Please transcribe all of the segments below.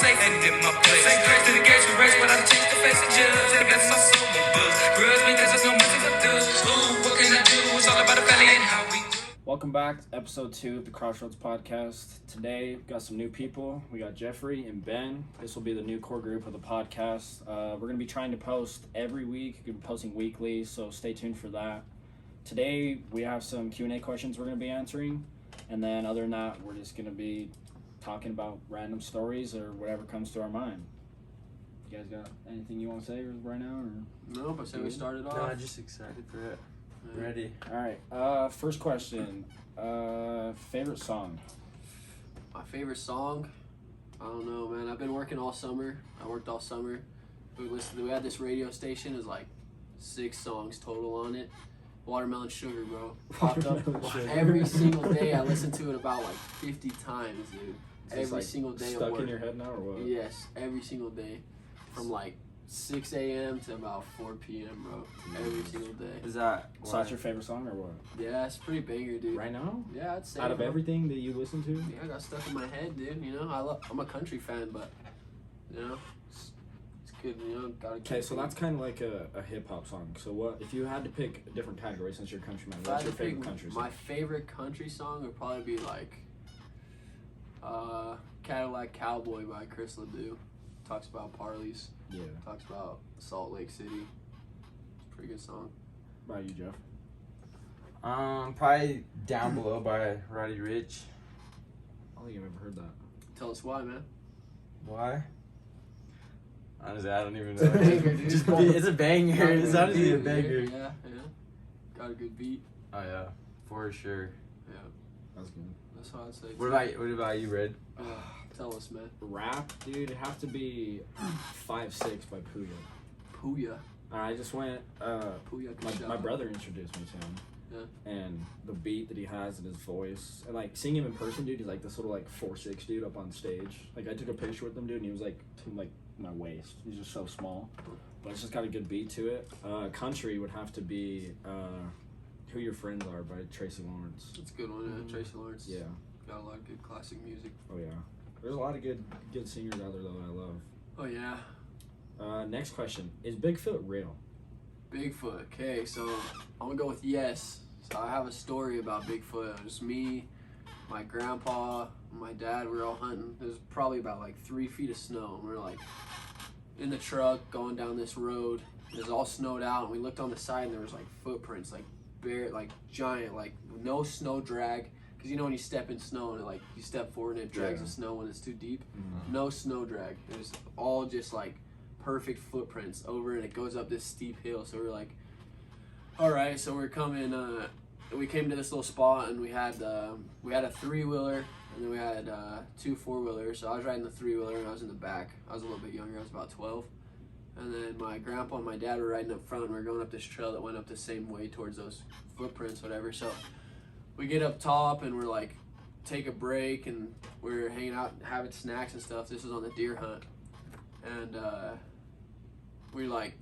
place and dip my place. Say grace to the gates we race, but I change the face of judge. And that's my soul buzz. Grudge because there's no mercy for thugs. Ooh, what can I do? It's all about the family and how we do. Welcome back to episode 2 of the Crossroads Podcast. Today, we've got some new people. We got Jeffrey and Ben. This will be the new core group of the podcast. We're going to be trying to post every week. We're going to be posting weekly, so stay tuned for that. Today, we have some Q&A questions we're going to be answering. And then other than that, we're just going to be talking about random stories or whatever comes to our mind. You guys got anything you want to say right now? Or? No, but say we started off. No, I'm just excited for it. Ready. Alright, first question. Favorite song? My favorite song? I don't know, man. I've been working all summer. I worked all summer. We had this radio station. There's like 6 songs total on it. Watermelon Sugar, bro. Popped up every single day. I listened to it about like 50 times, dude. Every single day of work. Stuck in your head now or what? Yes, every single day. From like 6 a.m. to about 4 p.m., bro. Every single day. Is that So that's your favorite song or what? Yeah, it's pretty banger, dude. Right now? Yeah, I'd say. Out of bro. everything that you listen to? Yeah, I got stuff in my head, dude. You know, I'm a country fan, but you know, it's good. You know, gotta. Okay, so that's kind of like a hip hop song. So what if you had to pick a different category since you're a country man? If I What's had your to pick favorite country song? My favorite country song would probably be like Cadillac Cowboy by Chris Ledoux. Talks about Parleys. Yeah. Talks about Salt Lake City. It's a pretty good song. What about you, Jeff? Probably Down Below by Roddy Ricch. I don't think I've ever heard that. Tell us why, man. Why? Honestly, I don't even know. It's a banger, dude. It's a banger. It's honestly a Beat, banger. Yeah. Got a good beat. Oh yeah, for sure. Yeah, That's good. that's how I'd say. What about you, Red? Tell us, man. Rap, dude, it'd have to be 5'6" by Puya. Puya. I just went, Puya. my brother introduced me to him. Yeah. And the beat that he has in his voice, and like seeing him in person, dude, he's like this little like 4'6" dude up on stage. Like I took a picture with him, dude, and he was like to like my waist. He's just so small, but it's just got a good beat to it. Country would have to be "Who Your Friends Are" by Tracy Lawrence. That's a good one, yeah. Tracy Lawrence. Yeah. Got a lot of good classic music. Oh yeah. There's a lot of good singers out there though I love. Oh yeah. Next question: is Bigfoot real? Bigfoot. Okay, so I'm gonna go with yes. So I have a story about Bigfoot. It was me, my grandpa, my dad. We were all hunting. There's probably about like 3 feet of snow, and we were like in the truck going down this road. It was all snowed out, and we looked on the side, and there was like footprints, like bare, like giant, like no snow drag. Cause you know when you step in snow and like you step forward and it drags the snow when it's too deep. Mm-hmm. No snow drag. It was all just like perfect footprints over, and it goes up this steep hill. So we're like, all right. So we're coming. We came to this little spot, and we had a 3-wheeler, and then we had 2 4-wheelers. So I was riding the 3-wheeler, and I was in the back. I was a little bit younger. I was about 12. And then my grandpa and my dad were riding up front. And we were going up this trail that went up the same way towards those footprints, whatever. So we get up top, and we're like, take a break, and we're hanging out, having snacks and stuff. This was on the deer hunt, and we like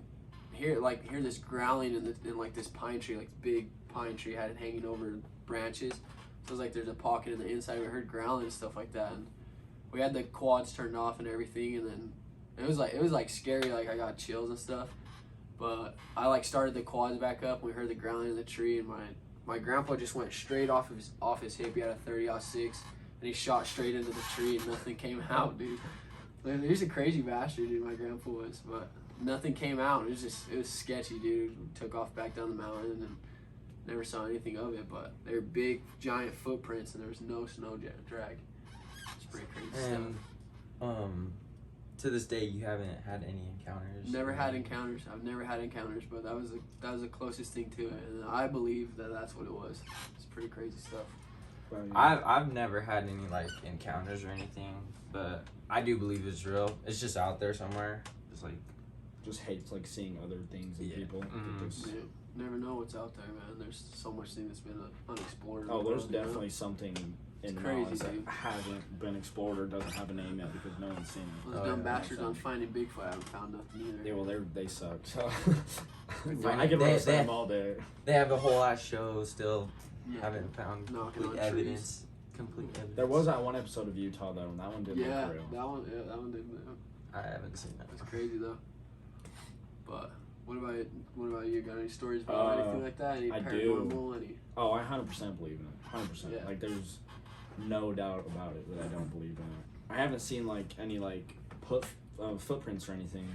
hear this growling in like this pine tree, like big pine tree had it hanging over branches. So it was like there's a pocket in the inside. We heard growling and stuff like that, and we had the quads turned off and everything, and then it was like scary. Like I got chills and stuff, but I like started the quads back up, and we heard the growling in the tree, and my grandpa just went straight off his hip. He had a 30-06, and he shot straight into the tree, and nothing came out, dude. He's a crazy bastard, dude, my grandpa was, but nothing came out. It was sketchy, dude. We took off back down the mountain and never saw anything of it, but they were big, giant footprints, and there was no snow drag. It's pretty crazy stuff. To this day, you haven't had any encounters? Never had encounters. I've never had encounters, but that was the closest thing to it, and I believe that's what it was. It's pretty crazy stuff. I've never had any like encounters or anything, but I do believe it's real. It's just out there somewhere. Just hates like seeing other things and people. Yeah. Never know what's out there, man. There's so much thing that's been unexplored. Oh, there's definitely something in the crazy, mountains that dude. hasn't been explored or doesn't have a name yet because no one's seen it. Those dumb bastards on finding Bigfoot haven't found nothing either. Yeah, well, they suck. So Fine. I could roast They- them all day. They have a whole ass show still. Yeah. Haven't found Knocking like, on evidence. complete evidence. There was that one episode of Utah though, and that one did Yeah, look real. that one did. I haven't seen that. That's crazy though. But what about you? Got any stories about anything like that? Any I do. paranormal? Any? Oh, I 100% believe in it. 100%. Yeah. Like, there's no doubt about it that I don't believe in it. I haven't seen like any like footprints or anything,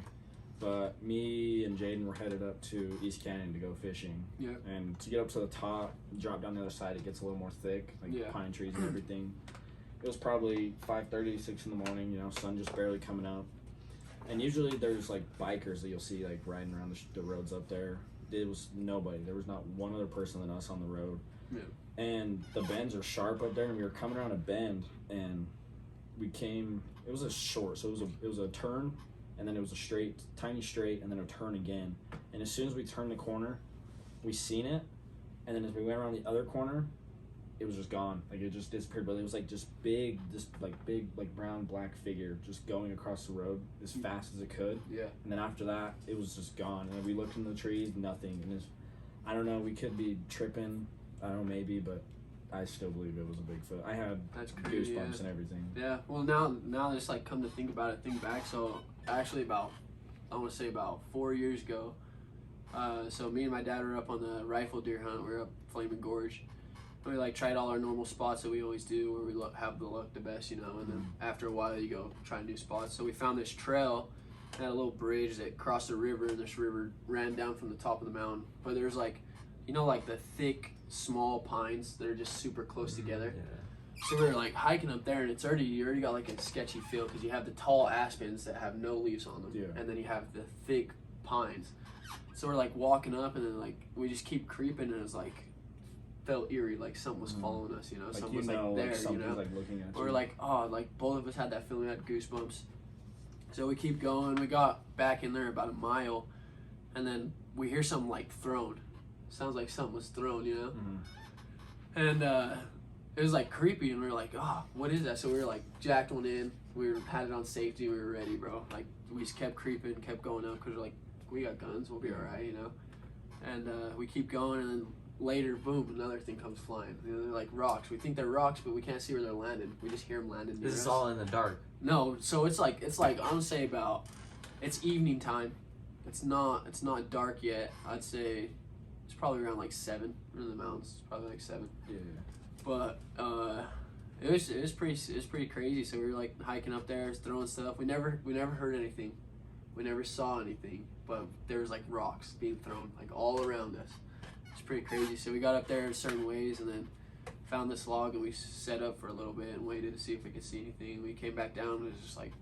but me and Jaden were headed up to East Canyon to go fishing. Yeah. And to get up to the top, drop down the other side, it gets a little more thick, like Yeah. pine trees and everything. It was probably 5:30, 6 in the morning. You know, sun just barely coming out. And usually there's like bikers that you'll see like riding around the roads up there. It was nobody. There was not one other person than us on the road. Yeah. And the bends are sharp up there, and we were coming around a bend, and we came. It was a short, so it was a turn, and then it was a straight, tiny straight, and then a turn again. And as soon as we turned the corner, we seen it, and then as we went around the other corner, it was just gone. Like, it just disappeared. But it was like just big, like brown black figure just going across the road as fast as it could. Yeah. And then after that, it was just gone. And then we looked in the trees, nothing. And it's, I don't know, we could be tripping. I don't know, maybe, but I still believe it was a Bigfoot. I had That's crazy. goosebumps and everything. Yeah. Well, now just like come to think about it, think back. So actually, I want to say about 4 years ago. So me and my dad were up on the rifle deer hunt. We were up Flaming Gorge. We like tried all our normal spots that we always do, where we have the luck the best, you know. And then after a while, you go try new spots. So we found this trail, had a little bridge that crossed the river, and this river ran down from the top of the mountain. But there's like, you know, like the thick, small pines that are just super close together. Yeah. So we were like hiking up there, and you already got like a sketchy feel because you have the tall aspens that have no leaves on them, Yeah. and then you have the thick pines. So we're like walking up, and then like we just keep creeping, and it was like felt eerie, like something was following us, you know, Like, something you was know, like there, like you something's know. like looking at you. We're like, oh, like both of us had that feeling, we had goosebumps. So we keep going. We got back in there about a mile, and then we hear something like thrown. Sounds like something was thrown, you know. And it was like creepy, and we were like, oh, what is that? So we were like jacked one in. Had it on safety. We were ready, bro. Like we just kept creeping, kept going up because we're like, we got guns, we'll be all right, you know. And we keep going, and then later, boom, another thing comes flying. You know, they're like rocks. We think they're rocks, but we can't see where they're landing. We just hear them landing near This is us. all in the dark. No, so it's like I'm gonna say it's evening time. It's not dark yet. I'd say it's probably around like 7. We're in the mountains. It's probably like 7. Yeah. But it was pretty crazy. So we were like hiking up there, throwing stuff. We never heard anything. We never saw anything. But there was like rocks being thrown like all around us. It's pretty crazy. So we got up there in certain ways, and then found this log, and we set up for a little bit and waited to see if we could see anything. We came back down, and it was just like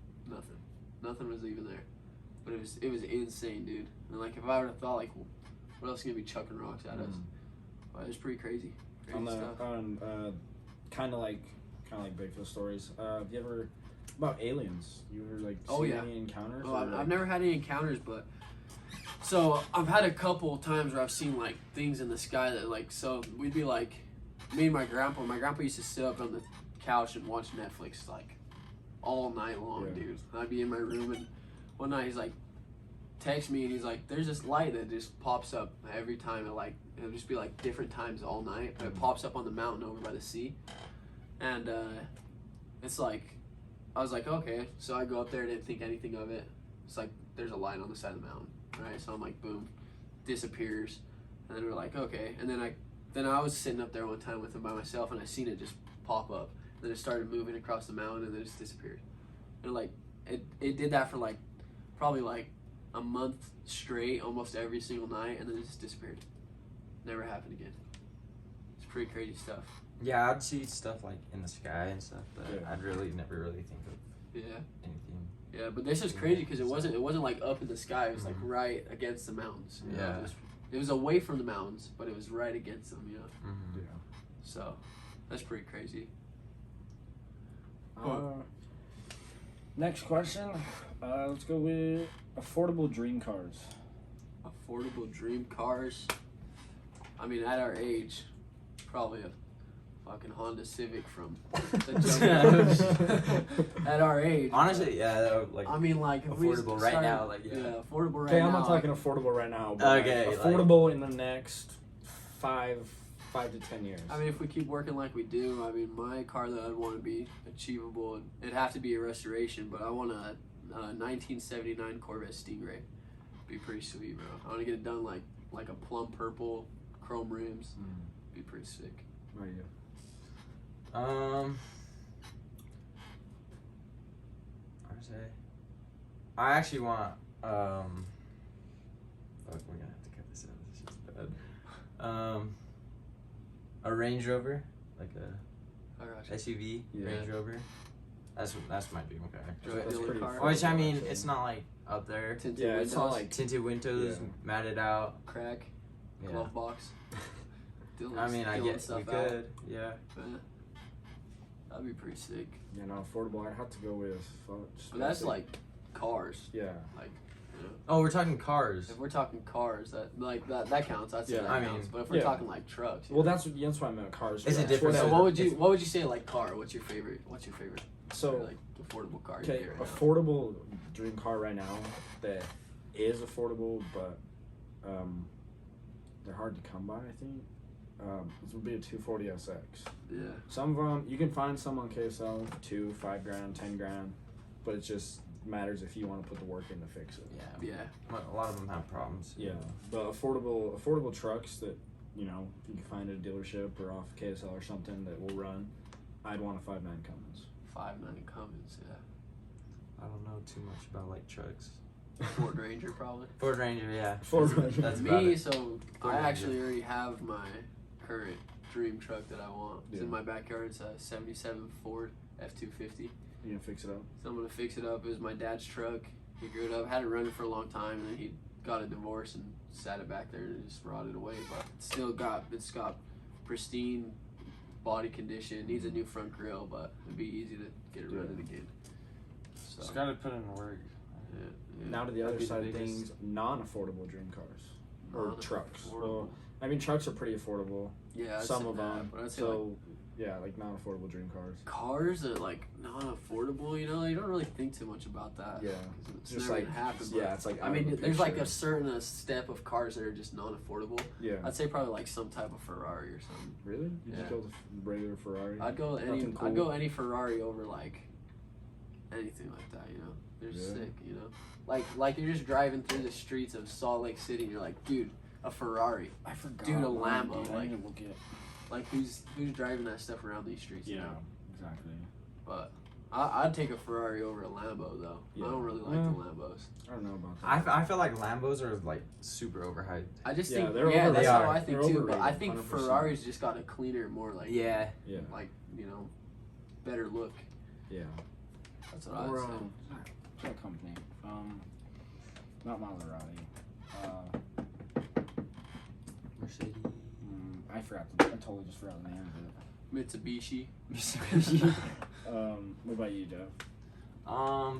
nothing was even there. But it was insane, dude. And like if I would have thought like, what else is gonna be chucking rocks at us? But it was pretty crazy. On the Stuff. kind of like Bigfoot stories. Have you ever about aliens? You ever like Oh, seen yeah. any encounters? Oh, or, I've like- never had any encounters, but so I've had a couple times where I've seen like things in the sky that like, so we'd be like, me and my grandpa used to sit up on the couch and watch Netflix like all night long, Yeah. dude. And I'd be in my room, and one night he's like, text me, and he's like, there's this light that just pops up every time. It'll just be like different times all night, but it pops up on the mountain over by the sea. And it's like, I was like, okay. So I go up there, didn't think anything of it. It's like, there's a light on the side of the mountain, right? So I'm like, boom, disappears. And then we're like, okay. And then I was sitting up there one time with him by myself, and I seen it just pop up. And then it started moving across the mountain, and then it just disappeared. And like, it did that for like, probably like a month straight, almost every single night, and then it just disappeared. Never happened again. It's pretty crazy stuff. Yeah, I'd see stuff like in the sky and stuff, but Yeah. I'd never really think of Yeah. anything. Yeah, but this is crazy because it wasn't like up in the sky. It was like right against the mountains. You know? Yeah. It was away from the mountains, but it was right against them. You know. Mm-hmm. Yeah. So that's pretty crazy. Next question. Let's go with affordable dream cars. Affordable dream cars. I mean, at our age, probably a fucking Honda Civic from the jungle. At our age. Honestly, yeah, that would, like I mean, like if we affordable right started- now, like, yeah. affordable right Okay, now. I'm not talking affordable right now. But Okay, like, like- affordable in the next 5 5 to 10 years. I mean, if we keep working like we do, I mean, my car that I'd want to be achievable, it'd have to be a restoration, but I want a 1979 Corvette Stingray. Be pretty sweet, bro. I want to get it done like a plum purple, chrome rims. Be pretty sick. What are you? I actually want fuck, we're gonna have to cut this out. This is just bad. A Range Rover, like a I gotcha. SUV Yeah. Range Rover. That's my dream car. Joy That's Dealer pretty car. fun. Which I mean, it's not like up there. Tinted Yeah, windows, it's not like Tinted windows, Yeah. matted out. crack, Yeah. glove box. I mean, I Dylan's guess we stuff out. could. Yeah. But that'd be pretty sick. Yeah, no, affordable. I'd have to go with. Just But that's basic. like cars. Yeah. Like, you know, Oh, we're talking cars. if we're talking cars, that counts. I'd say Yeah, that I counts. mean, But if we're yeah. talking like trucks, you Well, know. that's why I meant cars. Is it first. different? So Yeah. what would you say like car? What's your favorite? So like affordable car? okay, you get right now? affordable dream car right now that is affordable, but they're hard to come by. I think this would be a 240 SX. Yeah. Some of them you can find some on KSL, $5 grand, $10 grand, but it just matters if you want to put the work in to fix it. Yeah. Yeah. A lot of them have problems. Yeah, but affordable trucks that you can find at a dealership or off KSL or something that will run. I'd want a 5.9 Cummins. 5.9 Cummins. Yeah. I don't know too much about like trucks. Ford Ranger probably. Ford Ranger, yeah. Ford Ranger. That's about Me, it. so Ford I Ranger. actually already have my current dream truck that I want. It's Yeah. in my backyard. It's a '77 Ford F-250. You gonna fix it up? So I'm gonna fix it up. It was my dad's truck. He grew it up, had it running for a long time, and then he got a divorce and sat it back there and it just rotted away. But it's got pristine body condition. Needs a new front grille, but it'd be easy to get it Yeah. running again. So Just gotta put in work. yeah. Now to the That'd other be the side of biggest- things, non-affordable dream cars or Non-affordable. trucks. Well, I mean trucks are pretty affordable. Yeah, I'd Some say of that, them. but I'd say So yeah, like non-affordable dream cars. cars that like non-affordable, you don't really think too much about that. Yeah. 'Cause it's Just never like gonna happen. yeah, but, it's like I out of mean, the there's like a picture. certain step of cars that are just non-affordable. Yeah. I'd say probably like some type of Ferrari or something. Really? You Yeah. just go with a regular Ferrari? I'd go Nothing cool. I'd go any Ferrari over like anything like that. You know, they're Yeah. sick. You know, like you're just driving through the streets of Salt Lake City and you're like, dude, a Ferrari. I forgot. Dude, a mine, Lambo, dude. I like- need to look at. Like who's driving that stuff around these streets? You Yeah. know? Exactly. But I'd take a Ferrari over a Lambo though. Yeah. I don't really like Yeah. the Lambos. I don't know about that. I feel like Lambos are like super overhyped. I just Yeah, think they're that's overrated. how I think They're too. But I overrated, think 100%. Ferrari's just got a cleaner, more like Yeah. Yeah. like better look. Yeah. That's what Or I'd say. what company? Not Maserati. Mercedes. I forgot. I totally just forgot the name Mitsubishi. of it. What about you, Jeff?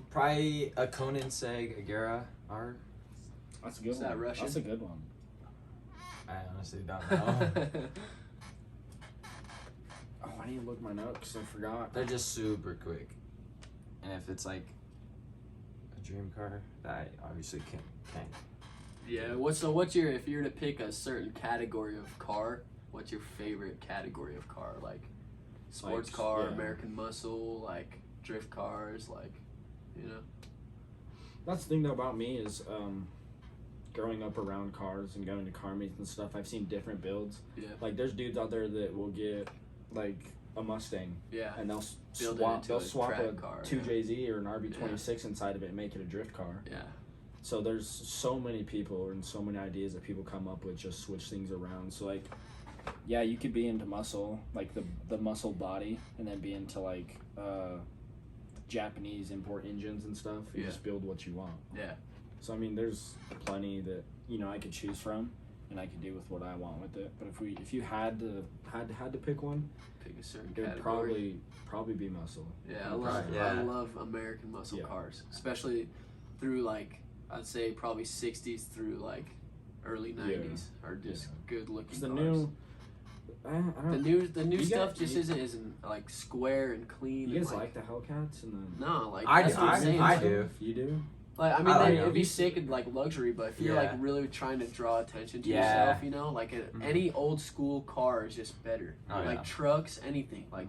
Probably a Koenigsegg Agera R. That's a good Is one. that Russian? That's a good one. I honestly don't know. Oh, I need to look mine up because I forgot. They're just super quick, and if it's like a dream car, that I obviously can't. Yeah. What's your, if you were to pick a certain category of car, what's your favorite category of car? Like sports Like, car, yeah. American muscle, like drift cars, like you know. That's the thing though about me is growing up around cars and going to car meets and stuff. I've seen different builds. Yeah. Like there's dudes out there that will get like a Mustang Yeah. and they'll Build it swap. into They'll a swap track a car, 2JZ or an RB26 inside of it and make it a drift car. Yeah. So there's so many people and so many ideas that people come up with, just switch things around. So like, yeah, you could be into muscle, like the muscle body, and then be into like Japanese import engines and stuff. You Yeah. just build what you want. Yeah. So I mean, there's plenty that I could choose from, and I could do with what I want with it. But if you had to pick one, Pick a certain it would category. probably be muscle. Yeah, I Probably. love Yeah. I love American muscle Yeah. cars, especially through like I'd say probably 60s through like early 90s are just good looking It's cars. the new. I don't. the new You stuff got- just you- isn't like square and clean. You and, guys like the Hellcats and the. No, like I that's do. what I'm saying. I like, do. You do? Like, I mean, I like it'd be those. sick and like luxury, but if you're Yeah. like really trying to draw attention to Yeah. yourself, you know, like any old school car is just better. Oh, like yeah. trucks, anything. Mhm.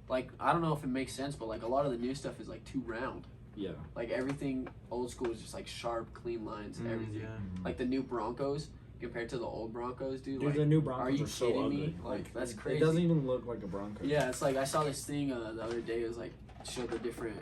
Like I don't know if it makes sense, but like a lot of the new stuff is like too round. Yeah. Like everything old school is just like sharp, clean lines. Everything. Yeah. Like the new Broncos compared to the old Broncos, dude. Dude, like, the new Broncos are you are so kidding ugly. me? Like, that's crazy. It doesn't even look like a Bronco. yeah, it's like I saw this thing the other day. It was like showed the different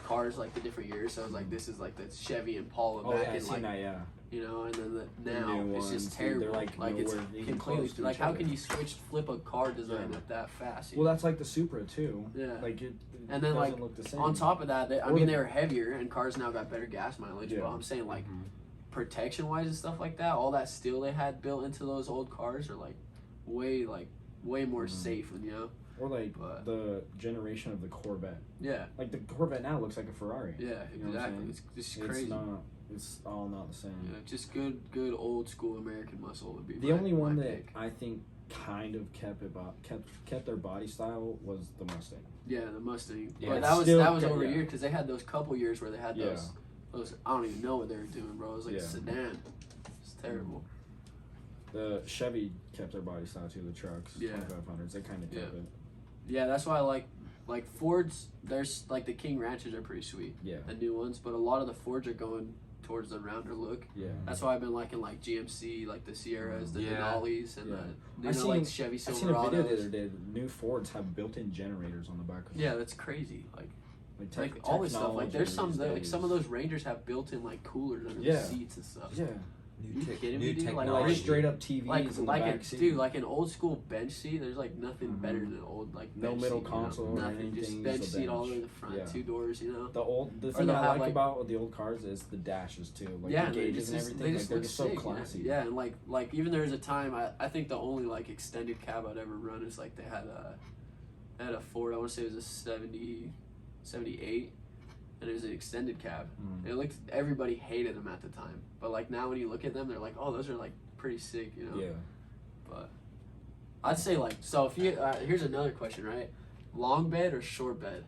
cars, like the different years. So it was like this is like the Chevy Impala Oh back yeah, I in seen like that. Yeah. you know, and then The now new it's ones, just dude, terrible. they're, like, it's nowhere even completely close to like each how other. can you flip a car design Yeah. up that fast? you Well, know? that's like the Supra too. Yeah. Like it. And then, doesn't like, look the same. On top of that, I Or mean the- they were heavier, and cars now got better gas mileage. Yeah. But I'm saying like Mhm. protection wise and stuff like that, all that steel they had built into those old cars are way more Mhm. safe, and you know. Or like But- the generation of the Corvette. Yeah, Like the Corvette now looks like a Ferrari. yeah, You know what I'm exactly. saying? It's just It's crazy. not. It's all not the same. Yeah, just good old school American muscle would be The my, only one my that pick. I think kind of kept their body style was the Mustang. Yeah, the Mustang. Yeah, But it's that was still- over yeah. a year because they had those couple years where they had Yeah. those. I don't even know what they were doing, bro. It was like Yeah. a sedan. It's terrible. The Chevy kept their body style too. The trucks, Yeah. 2500s, they kind of kept it. Yeah, that's why I like Fords. There's like the King Ranches are pretty sweet, Yeah, the new ones, but a lot of the Fords are going towards the rounder look. yeah. That's why I've been liking like GMC, like the Sierras, the Yeah. Denali's, and Yeah. the I seen- like Chevy I seen a video the Silverados. other day. The new Fords have built-in generators on the back. Of Yeah, that's crazy. Like like all this stuff. Like there's some technology like these some of days. those Rangers have built-in like coolers under Yeah. the seats and stuff. Yeah, You kidding me, new dude? Like, like technology. straight up TVs Like in the like back a seat. dude, like an old school bench seat. There's like nothing Mhm. better than an old like No bench middle seat, you know? console or Nothing, anything, just just bench a seat all the bench. way to the front, Yeah. 2 doors. You know. The thing they'll I have, like like- about the old cars is the dashes too. Like Yeah, the gauges and just- everything. Like they're look just so sick, you know? classy. Yeah, and like even there was a time I think the only like extended cab I'd ever run is like they had a Ford. I want to say it was a 78, and it was an extended cab. Mm. It looked everybody hated them at the time, but like now when you look at them, they're like, oh, those are like pretty sick, you know. Yeah. But I'd say like so if you here's another question, right? Long bed or short bed?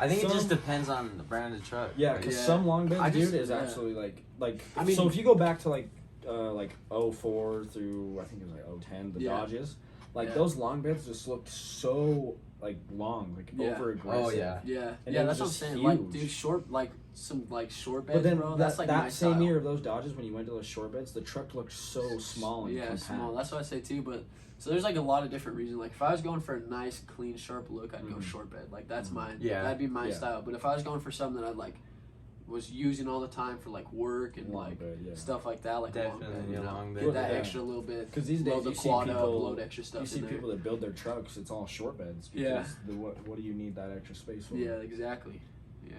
I think it Some- just depends on the brand of truck. Yeah, Like, because Yeah. some long beds, I just- dude, is yeah. absolutely like. I mean- so if you go back to like 04 through I think it was like 010, the Yeah. Dodges, like Yeah. those long beds just looked so like long, like Yeah. over aggressive. Oh yeah. Yeah, And yeah, it that's was what I'm just saying. Like, huge. dude, short like some like short But beds, then bro. that, That's like that my same style. year of those Dodges, when you went to those short beds, the truck looked so small and Yeah, compact. small. That's what I say too. But so there's like a lot of different reasons. Like if I was going for a nice, clean, sharp look, I'd go Mhm. short bed. Like that's mine. Yeah. That'd be my Yeah. style. But if I was going for something that I like was using all the time for like work and Long like bed, yeah. stuff like that, like a long bed, Definitely you a know, long bed. get that Yeah. extra little bit. Because these Load days the you see quad up, people, load extra stuff you see in there. people that build their trucks. It's all short beds. Because Yeah. what do you need that extra space for? Yeah, exactly. Yeah,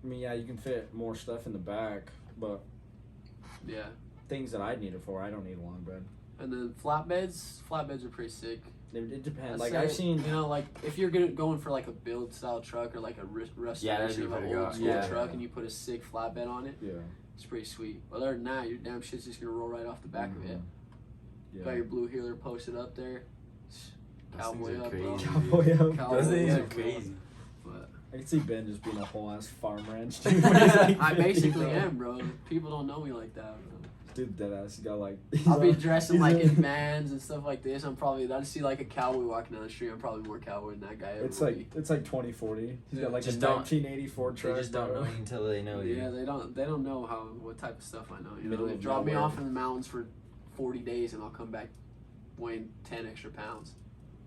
I mean, yeah, you can fit more stuff in the back, but yeah. things that I'd need it for, I don't need a long bed. And then flatbeds are pretty sick. It depends. I'd Like say, I've seen. you know, like if you're going for like a build style truck or like a restoration of pretty an old good. school Yeah. truck, and you put a sick flatbed on it, Yeah. it's pretty sweet. Other than that, your damn shit's just gonna roll right off the back of it. Yeah. Got your blue healer posted up there. Those Cowboy things are up, bro. crazy. Cowboy up. Cowboy Those things are up, bro. crazy. But I can see Ben just being a whole ass farm ranch. I basically am, bro. People don't know me like that, bro. Dude, that ass. He got like. I'll be dressing he's like a- in vans and stuff like this. I see like a cowboy walking down the street. I'm probably more cowboy than that guy ever It's will like 2040. He's Yeah. got like Just a don't- 1984 They truck. just don't bro. know you until they know be. you. Yeah, they don't know what type of stuff I know. You know, Middle they of drop me nowhere. off in the mountains for 40 days and I'll come back weighing 10 extra pounds.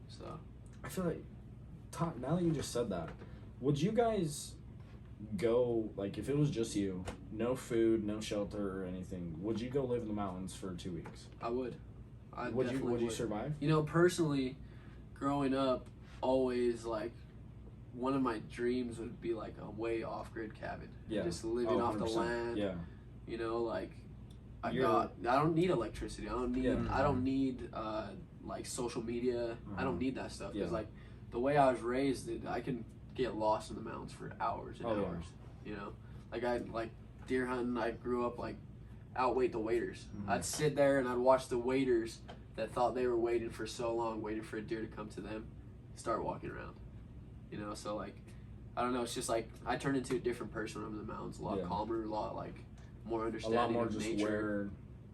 So I feel like, now that you just said that, would you guys go, like, if it was just you, no food, no shelter or anything, would you go live in the mountains for 2 weeks? I would. I Would you? definitely Would you survive? You know, personally, growing up, always like one of my dreams would be like a way off grid cabin. Yeah. Just living Oh, off the 100%. land. Yeah. You know, like I You're- don't need electricity. I don't need Yeah. I don't need like social media. I don't Mhm. need that stuff because Yeah. like the way I was raised, I can get lost in the mountains for hours and Oh, yeah. hours. You know, like I like deer hunting. I grew up like outweight the waiters. Mhm. I'd sit there and I'd watch the waiters that thought they were waiting for so long, waiting for a deer to come to them, start walking around. You know, so like I don't know. It's just like I turn into a different person when I'm in the mountains. A lot Yeah. calmer, a lot like more A understanding lot more of just nature.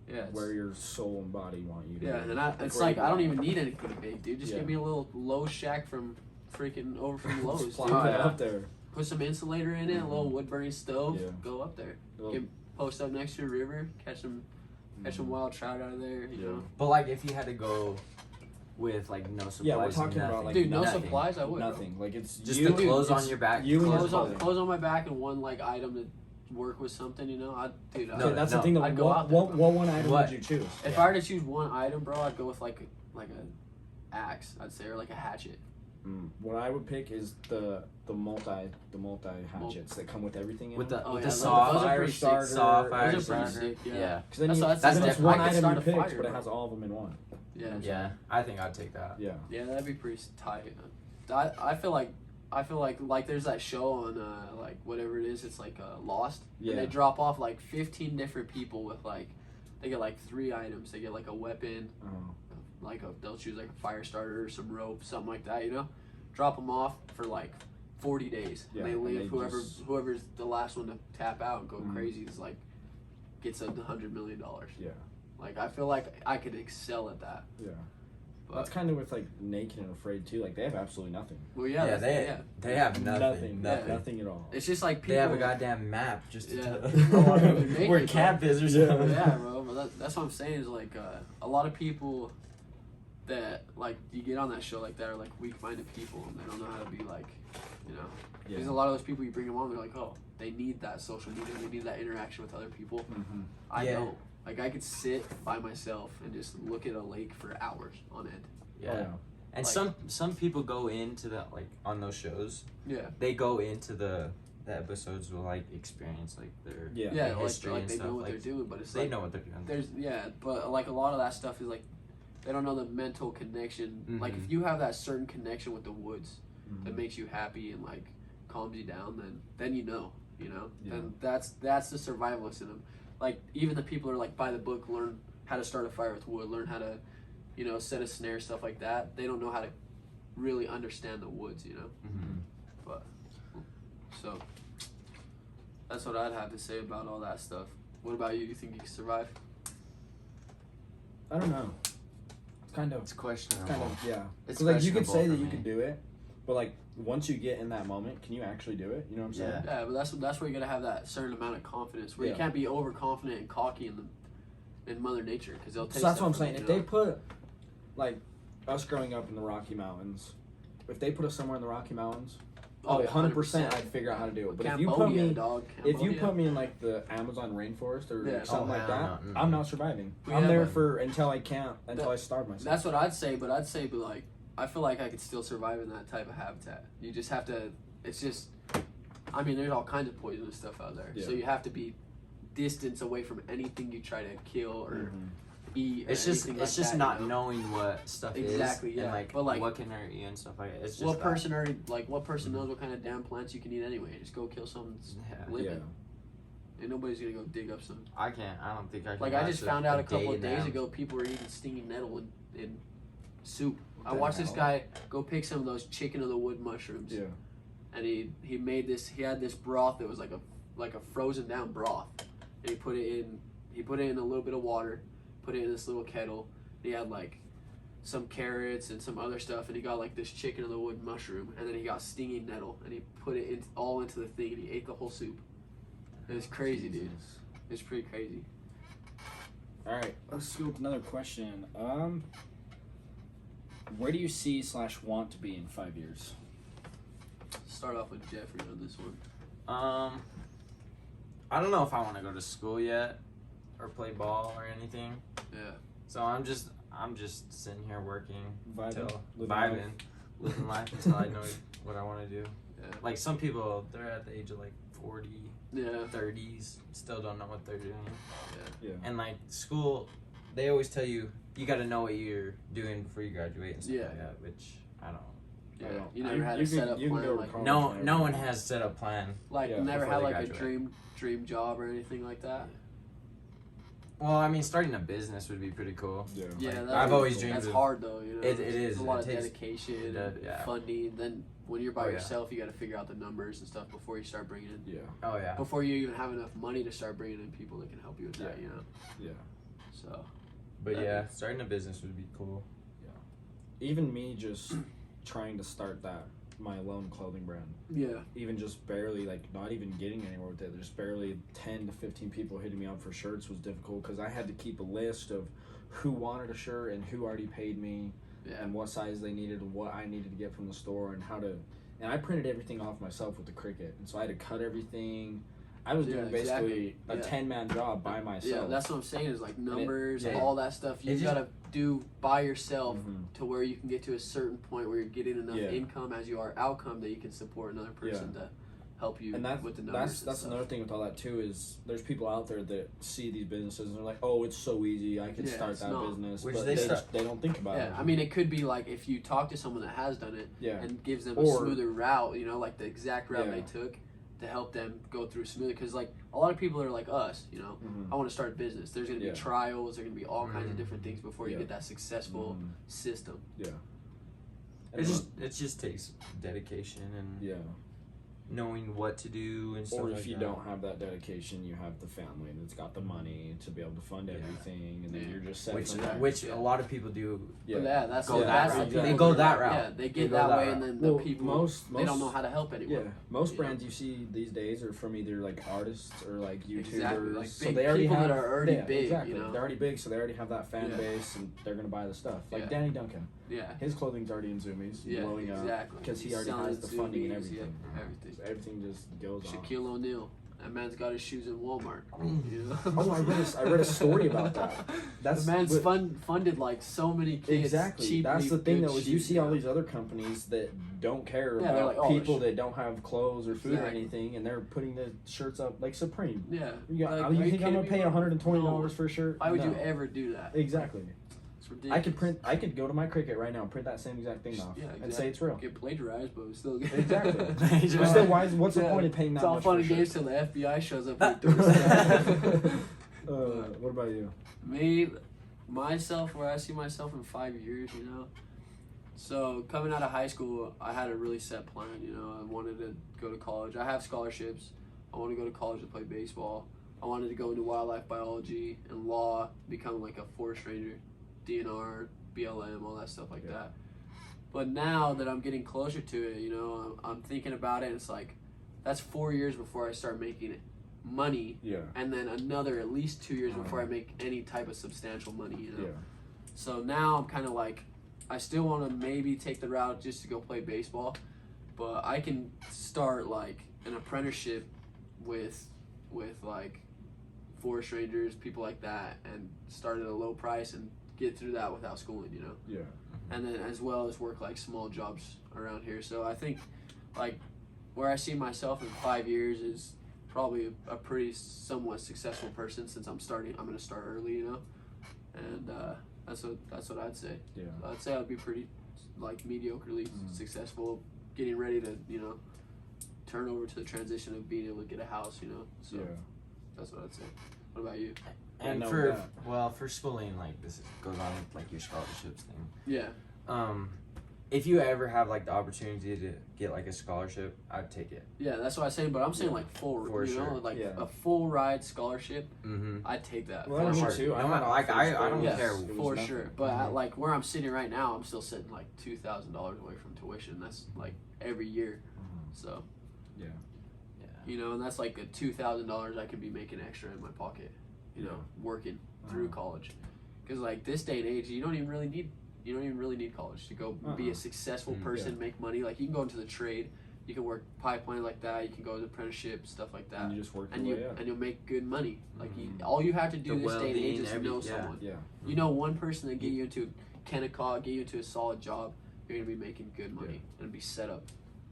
Yeah, it's- where your soul and body want you to yeah, be. and it's where like you I don't want. even need anything big, dude. Just Yeah. give me a little Lowe's shack from freaking over from Lowe's, Just dude. plop it yeah. up there. Put some insulator in it, a little wood burning stove. Yeah. Go up there. Little- Get, post up next to a river, catch some wild trout out of there. You Yeah. know, But like, if you had to go with like no supplies, Yeah, we're talking nothing. about like dude, no nothing. supplies. I would. bro. nothing. Like it's Just you, the clothes on it's your back. You and your Clothes clothing. on, clothes on my back and one like item to work with something. You know, dude. Okay, that's the thing. I'd go out there, What one item What? would you choose? If Yeah. I were to choose one item, bro, I'd go with like a axe. I'd say, or like a hatchet. What I would pick is the multi hatchets that come with everything in With them. the Oh, with yeah, the those saw are fire pretty sick. starter, saw fire Those are pretty starter. sick, yeah. Yeah. Because then That's you, what I'd then say. it's I one could item start you a picked, fire, but it bro. has all of them in one. Yeah. Yeah, I think I'd take that. Yeah. Yeah, that'd be pretty tight. I feel like there's that show on like whatever it is. It's like Lost. Yeah. And they drop off like 15 different people with like they get like 3 items. They get like a weapon, they'll choose like a fire starter or some rope, something like that. You know, drop them off for like 40 days. Yeah, And they and live. they just- Whoever's the last one to tap out and go Mhm. crazy is like gets $100 million. Yeah. Like I feel like I could excel at that. Yeah. But, That's kind of with like Naked and Afraid too. Like they have absolutely nothing. well, yeah, that's- they have nothing. Nothing at all. It's just like people. They have a goddamn map just to Yeah. tell Make where it, camp is or Yeah. something. Yeah, bro. But that's what I'm saying is like a lot of people that like you get on that show like that are like weak-minded people and they don't know how to be like, you know. Yeah. There's a lot of those people you bring them on. They're like, oh, they need that social media. They need that interaction with other people. Mm-hmm. I Yeah. don't. Like I could sit by myself and just look at a lake for hours on end. Yeah. Oh, yeah. And Like- some people go into that, like on those shows, Yeah. they go into the episodes with like experience, like their Yeah. Yeah. history like and they stuff. know what like, they're doing, but it's they like know what they're doing. there's but like a lot of that stuff is like they don't know the mental connection. Like Mhm. if you have that certain connection with the woods Mm-hmm. that makes you happy and like calms you down, then you know, Yeah. and that's the survivalist in them. Like even the people who are like by the book, learn how to start a fire with wood, learn how to, set a snare, stuff like that. They don't know how to really understand the woods, Mhm. But so that's what I'd have to say about all that stuff. What about you? You think you can survive? I don't know. It's kind of It's questionable. yeah. It's Because like you could questionable say for that you me. could do it, but like once you get in that moment, can you actually do it? You know what I'm saying? Yeah, but that's where you gotta have that certain amount of confidence. Where you Yeah. can't be overconfident and cocky in Mother Nature because they'll take. So that's stuff what I'm from saying. you, If they put, like, us growing up in the Rocky Mountains, if they put us somewhere in the Rocky Mountains, Oh, 100% I'd figure out how to do it. But if you put Cambodia, me, dog. if you Cambodia. put me in like the Amazon rainforest or Yeah. something Oh, like hell that, no. I'm not surviving. Yeah, I'm there but- for until I can't, until I starve myself. That's what I'd say, but like I feel like I could still survive in that type of habitat. You just have to. It's just. I mean, there's all kinds of poisonous stuff out there, so Yeah. you have to be distance away from anything you try to kill or Mhm. eat. Or It's just anything it's like just that, not you know? knowing what stuff Exactly, is yeah. and like, But, like, what can hurt you and stuff like that. It's just What that. person what person knows what kind of damn plants you can eat anyway? Just go kill something that's Yeah. living. Yeah. And nobody's gonna go dig up some. I can't. I don't think I can. Like I just found out a couple of day days now. ago, people were eating stinging nettle in soup. I the watched this hell? guy go pick some of those chicken of the wood mushrooms, Yeah. and he made this. He had this broth that was like a frozen down broth, and he put it in a little bit of water, put it in this little kettle. And he had like some carrots and some other stuff, and he got like this chicken of the wood mushroom, and then he got stinging nettle, and he put it all into the thing, and he ate the whole soup. It was crazy, dude. It's pretty crazy. All right, let's go with another question. Where do you see / want to be in 5 years? Start off with Jeffrey on this one. I don't know if I want to go to school yet or play ball or anything. Yeah. So I'm just sitting here working, Vibing, living life until I know what I want to do. Yeah. Like some people, they're at the age of like 40, Yeah. 30s, still don't know what they're doing. Yeah. And like school, they always tell you got to know what you're doing before you graduate and stuff Yeah. like that, which I don't. Yeah. I don't- You never you- had you a can- set up you can plan go to like college. No one has set a plan. like Yeah, never before had they like a graduate. dream job or anything like that. Well, I mean, starting a business would be pretty cool. Yeah. Yeah, Like, that's I've always dreamed That's of- hard though, you know. It There's is. a lot It of takes- dedication, yeah. funding. Then when you're by Oh, yeah. yourself, you got to figure out the numbers and stuff before you start bringing in. Yeah. Oh yeah. Before you even have enough money to start bringing in people that can help you with that, Yeah. you know. Yeah. So But yeah, starting a business would be cool. Even me just trying to start my own clothing brand. yeah, Even just barely, like, not even getting anywhere with it. There's barely 10 to 15 people hitting me up for shirts was difficult because I had to keep a list of who wanted a shirt and who already paid me yeah, and what size they needed and what I needed to get from the store and how to. And I printed everything off myself with the Cricut, and so I had to cut everything. I was doing Yeah, basically exactly. a Yeah. 10-man job by myself. yeah. That's what I'm saying is like numbers, yeah. all that stuff. You It just- got to do by yourself Mhm. to where you can get to a certain point where you're getting enough Yeah. income as you are outcome that you can support another person to help you And with the numbers. that's and another stuff. thing with all that too is there's people out there that see these businesses and they're like, oh, it's so easy, I could Yeah, start it's that not. business, Which but they they start- they don't think about it. Yeah, I mean, it could be like if you talk to someone that has done it Yeah. and gives them a Or- smoother route, you know, like the exact route Yeah. they took to help them go through smoothly. Because like a lot of people are like us, you know, Mhm. I want to start a business. There's going to Yeah. be trials. There's going to be all kinds of Mhm. different things before you Yeah. get that successful Mhm. system. Yeah. It just takes dedication and yeah. knowing what to do and stuff Or if like you that. don't have that dedication, you have the family that's got the money to be able to fund Yeah. everything, and then Yeah. you're just set Which from there. which Yeah. a lot of people do. But yeah, that's Go that's that the route. people They go that- that route. Yeah, they They get go that that way, route. and then the Well, people most they don't know how to help anyone. Yeah, most you brands you see these days are from either like artists or like YouTubers. Exactly, like so big they already people have, that are already yeah, big, Exactly. you know? They're already big, so they already have that fan Yeah. base, and they're gonna buy the stuff. Like Yeah. Danny Duncan, Yeah, his clothing's already in Zoomies, yeah, blowing up exactly. because he He's already selling has the funding and Zoomies, everything. Yeah, everything. So everything just goes on. Shaquille O'Neal. That man's got his shoes in Walmart. You know? Oh, I read a story about that. That's the man's what- funded like so many kids. Exactly. Cheaply, That's the thing good though, is you shoes, see all know? these other companies that don't care Yeah, they're about like, oh, people sh- that don't have clothes or food or Exactly. anything, and they're putting the shirts up like Supreme. Yeah. You, got, Like, you are you think I'm gonna kidding pay me? $120 No. for a shirt? Why would No. you ever do that? Exactly. It's ridiculous. I could go to my Cricut right now and print that same exact thing off Yeah, and say it's real. Get plagiarized, but it's still good. Exactly. Plagiarized. But still, what's the Yeah. point of paying that It's all much fun for and a games shirt? till the FBI shows up at your doorstep. What about you? Me, myself, where I see myself in 5 years, you know. So coming out of high school, I had a really set plan. You know, I wanted to go to college. I have scholarships. I want to go to college to play baseball. I wanted to go into wildlife biology and law, become like a forest ranger, DNR, BLM, all that stuff like Yeah. that. But now that I'm getting closer to it, you know, I'm thinking about it. And it's like that's 4 years before I start making money, Yeah. and then another at least 2 years before I Uh-huh. make any type of substantial money. You know. Yeah. So now I'm kind of like, I still want to maybe take the route just to go play baseball, but I can start like an apprenticeship with like forest rangers, people like that, and start at a low price and get through that without schooling, you know. Yeah. And then as well as work like small jobs around here. So I think like where I see myself in 5 years is probably a pretty somewhat successful person since I'm going to start early, you know. And that's what I'd say. Yeah. I'd say I'd be pretty like mediocrely Mhm. successful, getting ready to, you know, turn over to the transition of being able to get a house, you know. So Yeah. that's what I'd say. What about you? And know for that. for schooling, like this goes on with like your scholarships thing. Yeah. If you ever have like the opportunity to get like a scholarship, I'd take it. Yeah, that's what I'm saying, but I'm saying Yeah. like full, For you know, sure. like Yeah. a full ride scholarship. Mm-hmm. I'd take that. Well, for me sure. too. I No matter, had like, offers, I but don't it Yes, care. was for nothing. sure. But Mhm. like where I'm sitting right now, I'm still sitting like $2,000 away from tuition. That's like every year. Mhm. So Yeah. you know, and that's like a $2,000 I could be making extra in my pocket. You know, working through Uh-huh. college. Because like this day and age, you don't even really need college to go be Uh-uh. a successful Mm, person, yeah. make money. Like you can go into the trade, you can work pipeline like that. You can go to apprenticeship stuff like that. And you just work And your way up. you'll make good money. Like Mhm. all you have to do The this day and age well-being, is know someone. Yeah. You know one person that get you into Kennecott, get you into a solid job, you're gonna be making good money and be set up.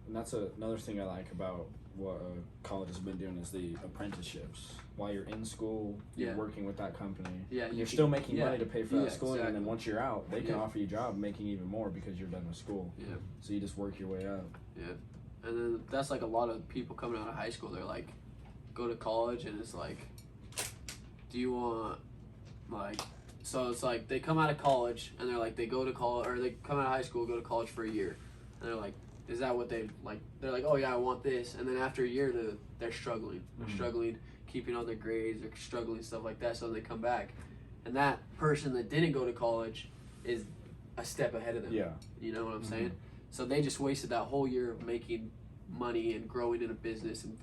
And that's another thing I like about what college has been doing is the apprenticeships. While you're in school, you're Yeah. working with that company. Yeah, And you you're can- still making yeah, money to pay for yeah, that schooling, and then exactly. once you're out, they can Yeah. offer you a job making even more because you're done with school. Yeah. So you just work your way up. And then that's like a lot of people coming out of high school. They're like, go to college, and it's like, do you want Like, so it's like they come out of college and they're like they go to college or they come out of high school, go to college for a year, and they're like, is that what they like? They're like, oh yeah, I want this, and then after a year, they're struggling. They're struggling keeping all their grades. They're struggling stuff like that. So they come back, and that person that didn't go to college is a step ahead of them. Yeah. You know what I'm saying? So they just wasted that whole year of making money and growing in a business and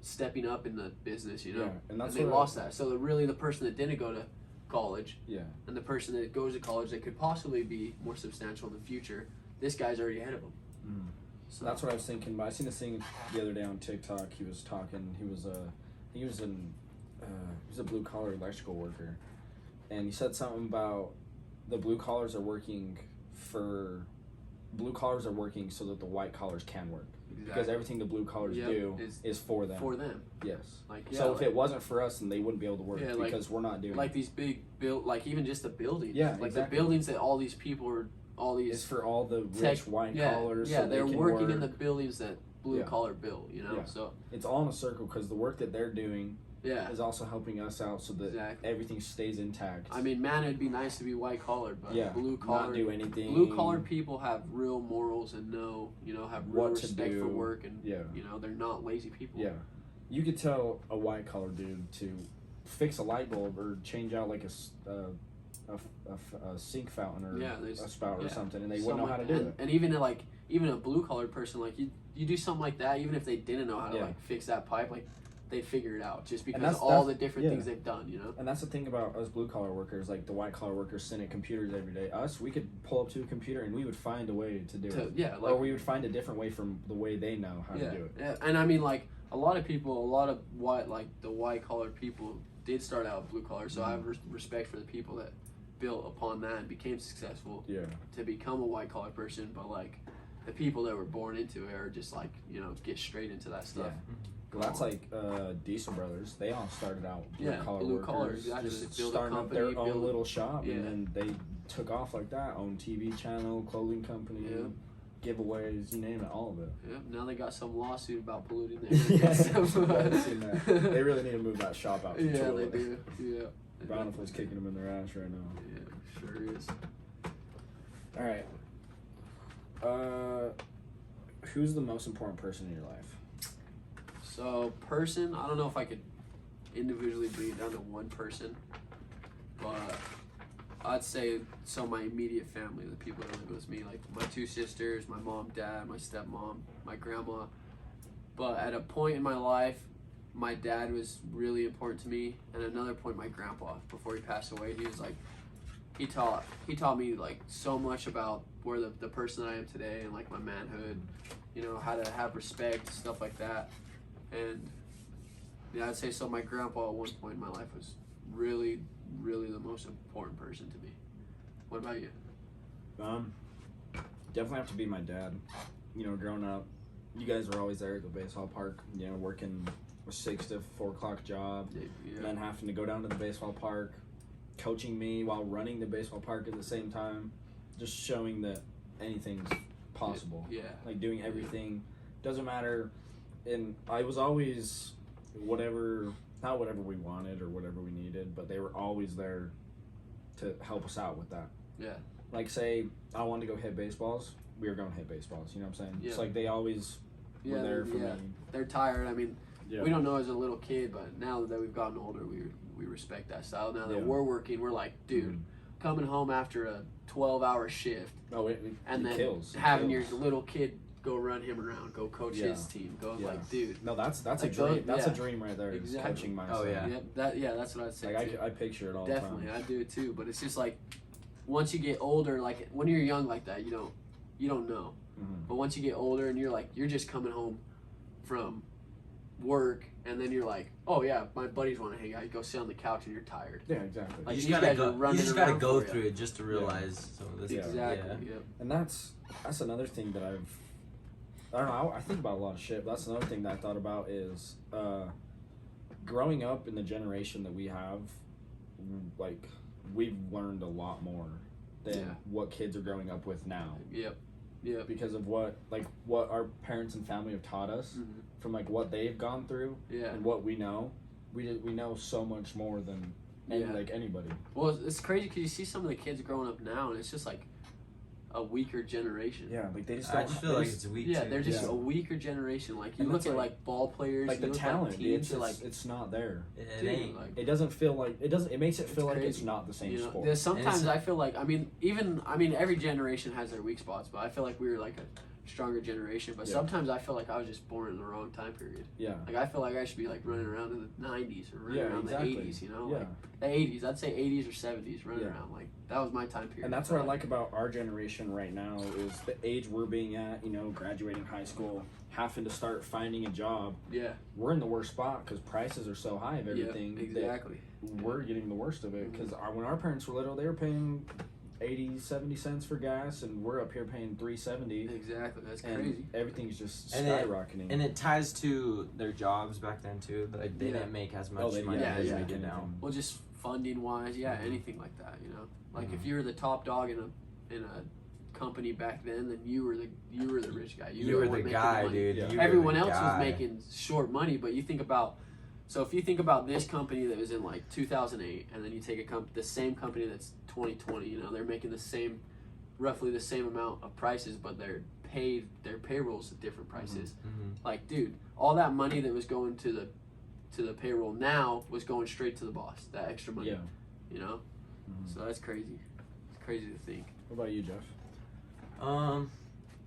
stepping up in the business, you know? Yeah, and that's they what lost that. So really the person that didn't go to college Yeah. and the person that goes to college that could possibly be more substantial in the future, this guy's already ahead of him. So that's what I was thinking. But I seen this thing the other day on TikTok. He was talking. He was he was a blue collar electrical worker, and he said something about the blue collars are working so that the white collars can work. Because everything the blue collars do is for them. For them. Yes. Like So if it wasn't for us, then they wouldn't be able to work because we're not doing like these big like even just the buildings. Yeah, like exactly. the buildings that all these people are It's for all the rich white collars. Yeah, so they're they can working work. in the buildings that blue collar built. You know, Yeah. so It's all in a circle because the work that they're doing yeah. is also helping us out so that Exactly. everything stays intact. I mean, man, it'd be nice to be white collared, but yeah, blue collar not do anything. blue collar people have real morals and have real What to respect for do. work, and Yeah. they're not lazy people. Yeah, you could tell a white collar dude to fix a light bulb or change out like a sink fountain or a spout or something, and they wouldn't know how to do it. And even even a blue collared person, like you do something like that, even if they didn't know how to like fix that pipe, like they'd figure it out just because that's- all the different things they've done, And that's the thing about us blue collar workers, like the white collar workers sit at computers every day. Us, we could pull up to a computer and we would find a way to do it. Yeah, or we would find a different way from the way they know how to do it. Yeah, and I mean, like a lot of the white collar people did start out blue collar, so I have respect for the people that built upon that and became successful Yeah. to become a white collar person. But like the people that were born into it are just like get straight into that stuff. Yeah. Well, that's like Diesel Brothers. They all started out blue collar blue workers, collar, exactly. just They build a starting up company, their own little shop, Yeah. and then they took off like that. Own TV channel, clothing company, Yeah. giveaways, you name it, all of it. Yep. Now they got some lawsuit about polluting their Yeah, stuff. I've seen that. They really need to move that shop out. From Yeah, Chihuahua. they do. Yeah. Bountiful's kicking them in their ass right now. Yeah, sure is. All right. Who's the most important person in your life? So, person, I don't know if I could individually bring it down to one person, but I'd say my immediate family, the people that live with me, like my two sisters, my mom, dad, my stepmom, my grandma. But at a point in my life, my dad was really important to me, and another point, my grandpa, before he passed away, he was like, he taught me like so much about where the person that I am today and like my manhood, how to have respect, stuff like that. And yeah, I'd say so. My grandpa at one point in my life was really, really the most important person to me. What about you? Definitely have to be my dad. Growing up, you guys were always there at the baseball park. Working a 6 to 4 o'clock job, and then having to go down to the baseball park, coaching me while running the baseball park at the same time, just showing that anything's possible. Yeah. Like doing everything doesn't matter. And I was always not whatever we wanted or whatever we needed, but they were always there to help us out with that. Yeah. Like say I wanted to go hit baseballs, we were going to hit baseballs. You know what I'm saying? Yeah. It's like they always were there for me. They're tired. I mean, Yeah. we don't know as a little kid, but now that we've gotten older, we respect that style. Now that Yeah. we're working, we're like, dude, coming home after a 12-hour shift Oh, it and then kills. It having kills. your little kid go run him around, go coach his team, go Yeah. like, dude. No, that's a Like dream. those- That's yeah. a dream right there. Is Exactly. coaching my Oh, son. yeah. That's what I'd say. Like too. I picture it all Definitely, the time. I do too. But it's just like once you get older, like when you're young like that, you don't know. Mhm. But once you get older and you're just coming home from work, and then you're like, oh yeah, my buddies want to hang out. You go sit on the couch and you're tired. Yeah, exactly. Like, You just these gotta guys go. are running You just gotta around go for you. through it just to realize some of this. Yeah. Exactly. Yep. And that's another thing that I don't know, I think about a lot of shit, but that's another thing that I thought about is growing up in the generation that we have, like we've learned a lot more than what kids are growing up with now. Yep. Because of what our parents and family have taught us, Mhm. from like what they've gone through Yeah. and what we know. We know so much more than and Yeah. like anybody. Well, it's crazy because you see some of the kids growing up now, and it's just like a weaker generation. Yeah, like they just I don't. just feel like it's weak Yeah, too. they're just Yeah. a weaker generation. Like you And look that's at like- like ball players, like you the look talent, like dude, teams, it's, are like it's not there. It dude, ain't. like, It doesn't feel like it doesn't. It makes it feel like it's crazy. not the same you know, sport. there's sometimes it's- I feel like every generation has their weak spots, but I feel like we were like a stronger generation. But Yeah. sometimes I feel like I was just born in the wrong time period. Yeah, Like I feel like I should be like running around in the 90s or running yeah, around exactly. the 80s. You know, Yeah, like the 80s. I'd say 80s or 70s running Yeah. around. Like that was my time period. and that's what I like about our generation right now is the age we're being at. You know, graduating high school, having to start finding a job. Yeah. We're in the worst spot because prices are so high of everything. Yeah. Exactly. That we're getting the worst of it because when our parents were little, they were paying 80-70 cents for gas, and we're up here paying $3.70. Exactly. That's And crazy. everything's just And it- skyrocketing. And it ties to their jobs back then too. Like they Yeah. didn't make as much Oh, they- money yeah, as yeah. they do now. Well, just funding wise, yeah, Mhm. anything like that. You know, like if Mhm. you were the top dog in a company back then you were the rich guy. You were were one the making guy, money. dude. Yeah. You were Everyone the else guy. was making short money, but you think about. So if you think about this company that was in like 2008, and then you take the same company that's 2020, you know, they're making roughly the same amount of prices, but their payrolls at different prices. Mhm. Like, dude, all that money that was going to the payroll now was going straight to the boss. That extra money, yeah. you know. Mhm. So that's crazy. It's crazy to think. What about you, Jeff?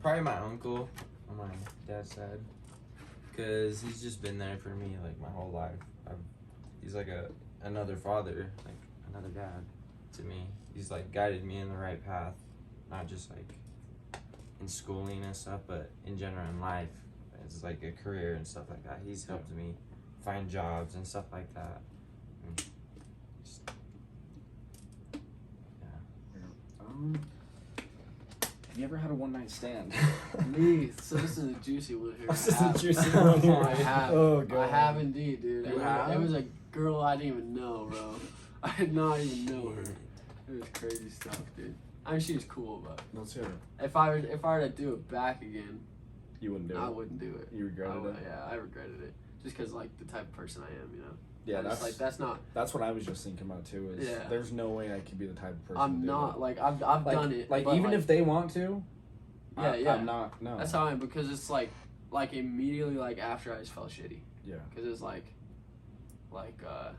Probably my uncle on my dad's side, cause he's just been there for me like my whole life. He's like another father, like another dad to me. He's like guided me in the right path, not just like in schooling and stuff, but in general in life. It's like a career and stuff like that. He's helped me find jobs and stuff like that. And just- Have you ever had a one-night stand? Me, so this is a juicy one here. This is I a have. juicy one here. I have. Oh, I God. have indeed, dude. You And have? It was a girl I didn't even know, bro. I did not even know her. It was crazy stuff, dude. I mean, she was cool, but Let's hear it. if I were to do it back again, You wouldn't do I it. wouldn't do it. You regretted it. Yeah, I regretted it. Just because, like, the type of person I am, you know. Yeah, I just, that's that's not. that's what I was just thinking about too. Is Yeah. there's no way I could be the type of person. to I'm do not that. like I've Like, done it. Like but, even if they want to. Yeah, yeah. I'm not. No. that's how I am, because it's like immediately like after I just felt shitty, Yeah. because it's like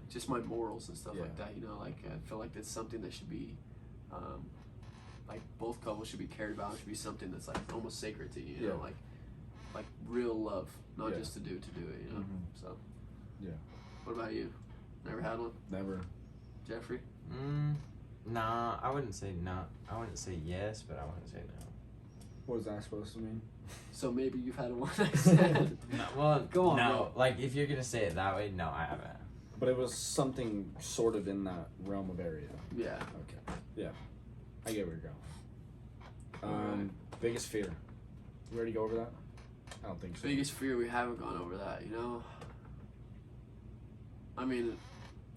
just my morals and stuff Yeah. like that. You know, like I feel like that's something that should be, like both couples should be cared about. It should be something that's like almost sacred to you. You know, Yeah. like real love, not Yeah. just to do it. You know. Mhm. So. Yeah. What about you? Never had one, Never. Jeffrey? Nah, I wouldn't say no. I wouldn't say yes, but I wouldn't say no. What is that supposed to mean? So maybe you've had a one night stand. No, well, Go on, no. Like if you're gonna say it that way, no, I haven't. But it was something sort of in that realm of area. Yeah. Okay. Yeah. I get where you're going. Alright. Biggest fear. We already go over that? I don't think so. Biggest fear, we haven't gone over that, you know. I mean,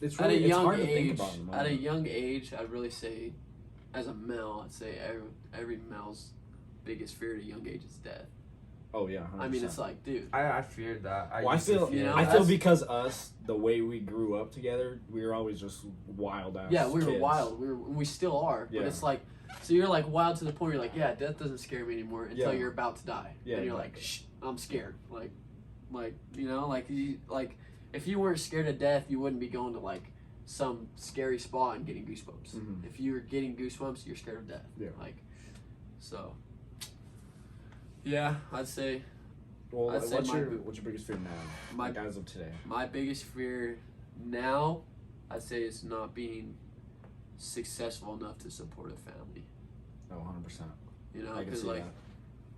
It's at a really it's young hard to think age, about in the at a moment. young age, I'd really say, as a male, I'd say every male's biggest fear at a young age is death. Oh yeah. 100%. I mean, it's like, dude. I feared that. Well, I used to feel you know, I feel that's- because us the way we grew up together, we were always just wild ass. Yeah, we were kids. wild. We still are. Yeah. But it's like, so you're like wild to the point where you're like, yeah, death doesn't scare me anymore until Yeah. you're about to die. Yeah, And you're like, shh, I'm scared. Like, you know, like if you weren't scared of death, you wouldn't be going to like some scary spot and getting goosebumps. Mhm. If you're getting goosebumps, you're scared of death. Yeah. Like, so. Yeah, I'd say Well, I'd say what's my your bi- what's your biggest fear now? my Like as of today. my biggest fear now, I'd say, is not being successful enough to support a family. Oh, 100%. You know, I can because see like, that.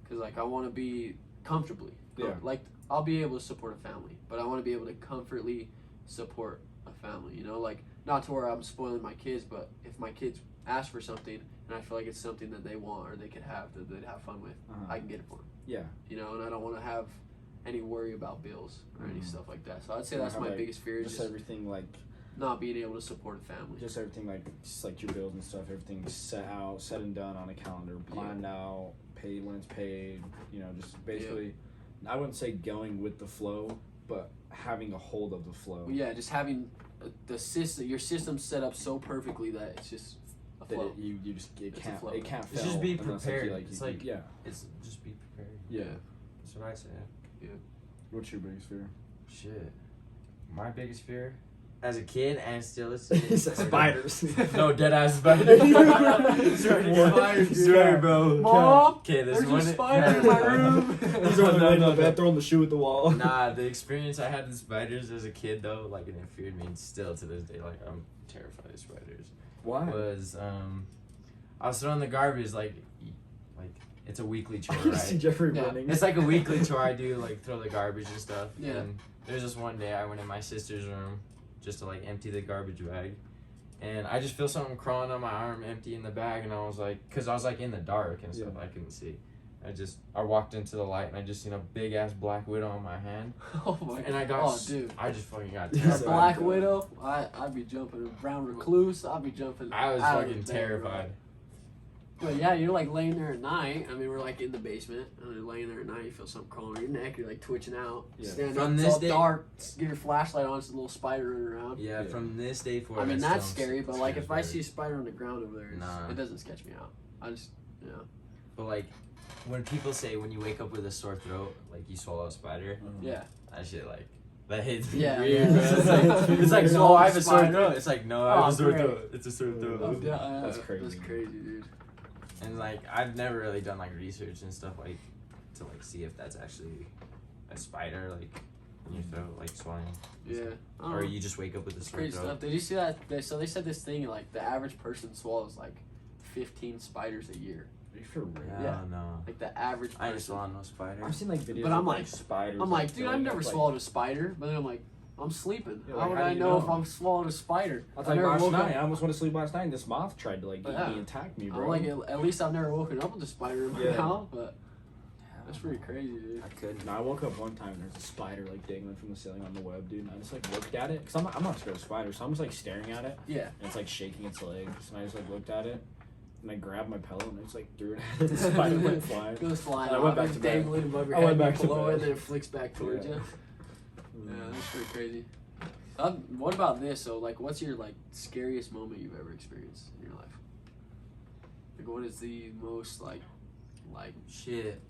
because like I want to be comfortably. Yeah. Like I'll be able to support a family, but I want to be able to comfortably support a family. You know, like not to where I'm spoiling my kids, but if my kids ask for something and I feel like it's something that they want or they could have that they'd have fun with, Uh-huh. I can get it for them. Yeah. You know, and I don't want to have any worry about bills or any Mhm. stuff like that. So I'd say Yeah, that's how my about biggest fear, is Just just everything like not being able to support a family. just everything like just like your bills and stuff, everything's set and done on a calendar, planned out, paid when it's paid, you know, just basically I wouldn't say going with the flow, but having a hold of the flow. Yeah, just having the system, your system's set up so perfectly that it's just a That flow. you just It's a can't flow. fail. It's just be unless, prepared. you, It's you- like- yeah. It's just be prepared. Yeah. That's what I say. What's your biggest fear? Shit. My biggest fear, as a kid and still is today, Spiders. No, dead ass spiders. Sorry, bro. Mom, Okay, this there's a one. spider in my room. He's on the no, bed throwing the shoe at the wall. Nah, the experience I had with spiders as a kid though, like it feared me, and still to this day, like I'm terrified of spiders. Why? Was I was throwing the garbage like it's a weekly chore, You see right? Jeffrey Yeah. running. It's like a weekly chore I do, like throw the garbage and stuff. Yeah. And there's this one day I went in my sister's room just to like empty the garbage bag, and I just feel something crawling on my arm, emptying the bag, and I was like, cause I was like in the dark and stuff, Yeah. I couldn't see. I walked into the light and I just seen a big ass black widow on my hand, Oh my and I got, Oh, dude. I just fucking got Yeah, A terrified. Black Widow, I'd be jumping. A brown recluse, I'd be jumping. I was out of fucking the bed, terrified. bro. But yeah, you're like laying there at night. I mean, we're like in the basement, and you're laying there at night. You feel something crawling on your neck. You're like twitching out. Yeah. Standing From up, it's this all day- dark. Get your flashlight on. It's a little spider running around. Yeah, Yeah. from this day forward. I mean, still that's am scary. But scared like, of if I spiders. see a spider on the ground over there, Nah. it doesn't sketch me out. I just, But like, when people say when you wake up with a sore throat, like you swallow a spider, yeah. that shit like that hits me Yeah, weird, yeah. bro. It's like, It's no, all I have a sore spider. throat. It's like, no, I have Oh, a sore great. throat. It's a sore throat. Oh, yeah, That's crazy. That's crazy, dude. And like, I've never really done like research and stuff like to like see if that's actually a spider like in your throat, like swallowing, Yeah. I don't or know. you just wake up with a sore Crazy throat. stuff. Did you see that? So they said this thing like the average person swallows like 15 spiders a year. Are you for real? Yeah. No. Like the average I ain't person. swallowing no spider. I've seen like videos But I'm of like- spiders. I'm like, dude, filling I've never up, like- swallowed a spider. But then I'm like, I'm sleeping. Yeah, how like, would how do I you know if know? I'm swallowed a spider? I was I like never last woke night. up. I almost went to sleep last night, and this moth tried to like eat Yeah. me and attack me, I'm bro. like, at least I've never woken up with a spider in my Yeah. mouth. But that's pretty crazy, dude. I couldn't. No, I woke up one time and there's a spider like dangling from the ceiling on the web, dude. And I just like looked at it because I'm not scared of spiders, so I'm just like staring at it, Yeah. and it's like shaking its legs, and I just like looked at it, and I grabbed my pillow and I just like threw it at it. The spider went flying. Goes flying. I went off, back it's to bed. dangling above your I head. went back you to blow bed. it, and then it flicks back towards Yeah. you. Yeah, that's pretty crazy. What about this? So, like, what's your like scariest moment you've ever experienced in your life? Like, what is the most like Shit.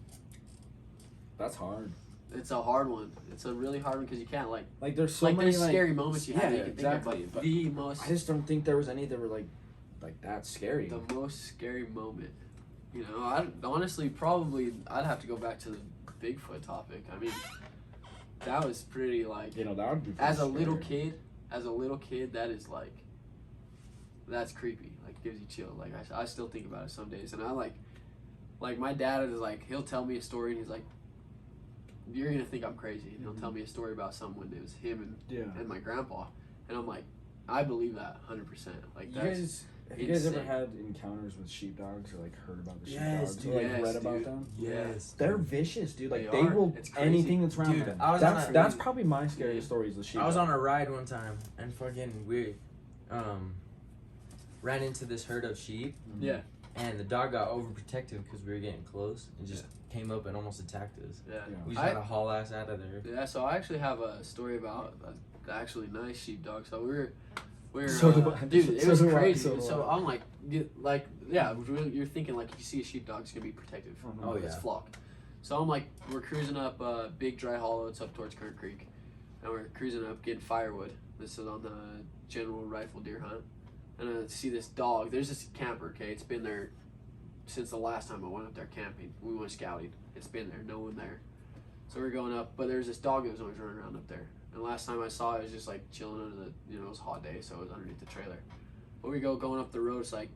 That's hard. It's a hard one. It's a really hard one because you can't like Like there's so like many there's like scary moments you yeah, have that you can exactly, think of, but but the most I just don't think there was any that were like that scary. the most scary moment. You know, I honestly probably I'd have to go back to the Bigfoot topic. I mean, that was pretty like You know that would be as a pretty little scary. kid, that is like that's creepy. Like gives you chill. Like I still think about it some days, and I like my dad is like he'll tell me a story and he's like, you're gonna think I'm crazy, and he'll tell me a story about someone. It was him Yeah. and my grandpa, and I'm like, I believe that 100%. Like You that's guys, have you guys ever insane. had encounters with sheepdogs or like heard about the Yes, sheepdogs dude. or like Yes, read about dude. them? Yes. They're vicious, dude. Like They they are. will It's crazy. anything that's around Dude, them. I was on That's a- probably my scariest story is the sheepdog. I was on a ride one time and fucking we ran into this herd of sheep, yeah, and the dog got overprotective because we were getting close and just came up and almost attacked us. yeah. Yeah. We just had to haul ass out of there. Yeah, so I actually have a story about a actually nice sheepdog. So we were So do I. dude, it So was do I. crazy. So do So I. I'm like, you're thinking like you see a sheepdog, it's gonna be protective from Oh, its yeah. flock. So I'm like, we're cruising up Big Dry Hollow. It's up towards Kern Creek, and we're cruising up getting firewood. This is on the general rifle deer hunt, and I see this dog. There's this camper. Okay, it's been there since the last time I went up there camping. We went scouting. It's been there, no one there. So we're going up, but there's this dog that was always running around up there. And last time I saw it, it was just like chilling under the, it was a hot day, so it was underneath the trailer. But we going up the road, it's like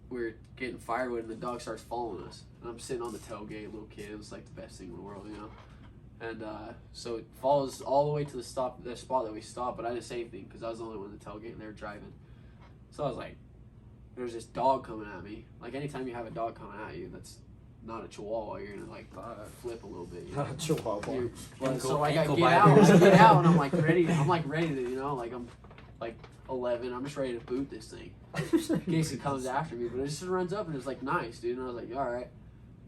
we're getting firewood, and the dog starts following us. And I'm sitting on the tailgate, little kid. It was like the best thing in the world, you know. And so it follows all the way to the spot that we stopped, but I didn't say anything because I was the only one in the tailgate, and they were driving. So I was like, there's this dog coming at me. Like anytime you have a dog coming at you, that's not a chihuahua. You're gonna like flip a little bit. You know? Not a chihuahua. You're- but Ankle- so like I ankle get biter. out, I get out, and I'm like ready to, you know, like I'm like 11. I'm just ready to boot this thing in case it comes after me. But it just runs up and it's like nice, dude. And I was like, all right.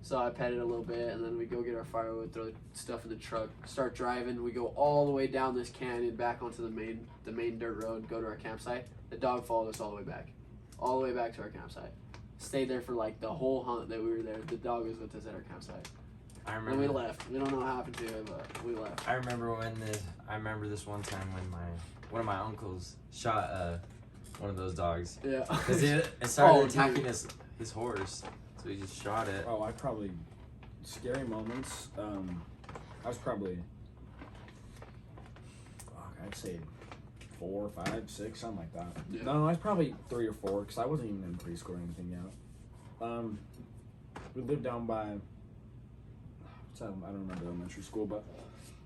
So I pet it a little bit, and then we go get our firewood, throw the stuff in the truck, start driving. We go all the way down this canyon, back onto the main dirt road, go to our campsite. The dog followed us all the way back to our campsite. Stayed there for like the whole hunt that we were there. The dog was with us at our campsite. I And remember. we left. We don't know what happened to it, but we left. I remember this one time when one of my uncles shot one of those dogs Yeah. because it started Oh, attacking dude. his horse, so he just shot it. Oh, I probably scary moments. I was probably, I'd say 4, 5, 6, something like that. Yeah. No, I was probably 3 or 4 because I wasn't even in preschool or anything yet. We lived down by, I don't remember elementary school, but